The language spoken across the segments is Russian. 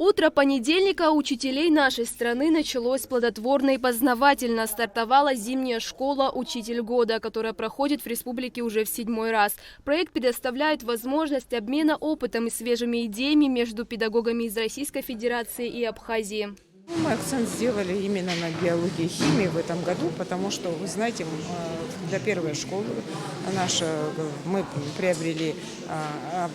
Утро понедельника у учителей нашей страны началось плодотворно и познавательно. Стартовала зимняя школа «Учитель года», которая проходит в республике уже в 7-й раз. Проект предоставляет возможность обмена опытом и свежими идеями между педагогами из Российской Федерации и Абхазии. Мы акцент сделали именно на биологии и химии в этом году, потому что, вы знаете, для первой школы мы приобрели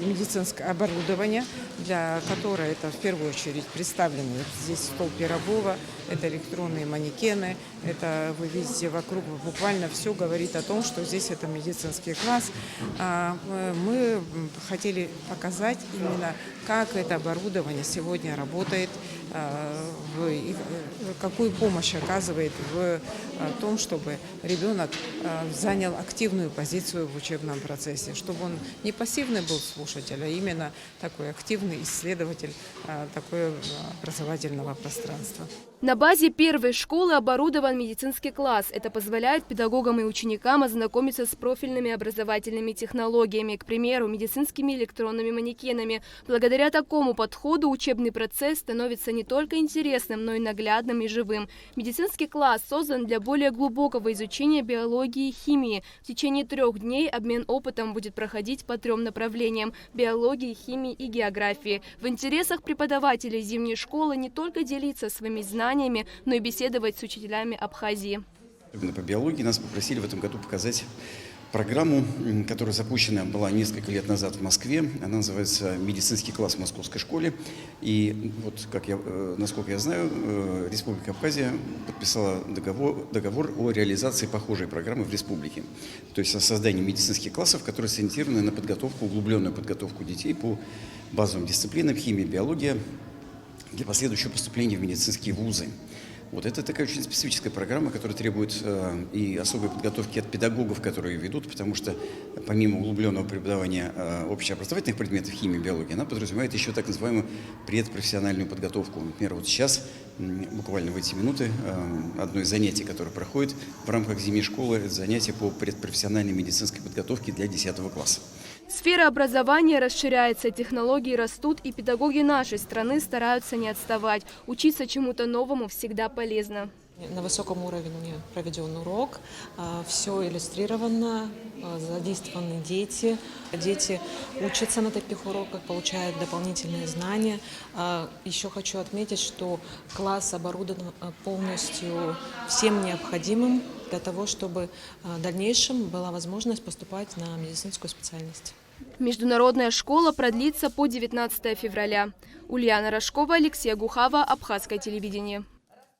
медицинское оборудование, для которого это в первую очередь представлены здесь стол Пирогова, это электронные манекены, это вы видите вокруг, буквально все говорит о том, что здесь это медицинский класс. Мы хотели показать именно, как это оборудование сегодня работает, какую помощь оказывает в том, чтобы ребенок занял активную позицию в учебном процессе, чтобы он не пассивный был слушатель, а именно такой активный исследователь такого образовательного пространства. На базе первой школы оборудован медицинский класс. Это позволяет педагогам и ученикам ознакомиться с профильными образовательными технологиями, к примеру, медицинскими электронными манекенами. Благодаря такому подходу учебный процесс становится не только интересным, но и наглядным и живым. Медицинский класс создан для более глубокого изучения биологии и химии. В течение 3 дней обмен опытом будет проходить по 3 направлениям – биологии, химии и географии. В интересах преподавателей зимней школы не только делиться своими знаниями, но и беседовать с учителями Абхазии. Именно по биологии нас попросили в этом году показать программу, которая запущена была несколько лет назад в Москве. Она называется «Медицинский класс в московской школе». И вот, насколько я знаю, Республика Абхазия подписала договор о реализации похожей программы в республике. То есть о создании медицинских классов, которые сориентированы на подготовку, углубленную подготовку детей по базовым дисциплинам химия, биология для последующего поступления в медицинские вузы. Вот это такая очень специфическая программа, которая требует и особой подготовки от педагогов, которые ее ведут, потому что помимо углубленного преподавания общеобразовательных предметов химии и биологии, она подразумевает еще так называемую предпрофессиональную подготовку. Например, вот сейчас, буквально в эти минуты, одно из занятий, которое проходит в рамках зимней школы, это занятие по предпрофессиональной медицинской подготовке для 10 класса. Сфера образования расширяется, технологии растут, и педагоги нашей страны стараются не отставать. Учиться чему-то новому всегда полезно. На высоком уровне проведен урок, все иллюстрировано, задействованы дети. Дети учатся на таких уроках, получают дополнительные знания. Еще хочу отметить, что класс оборудован полностью всем необходимым для того, чтобы в дальнейшем была возможность поступать на медицинскую специальность. Международная школа продлится по 19 февраля. Ульяна Рожкова, Алексей Гухава, Абхазское телевидение.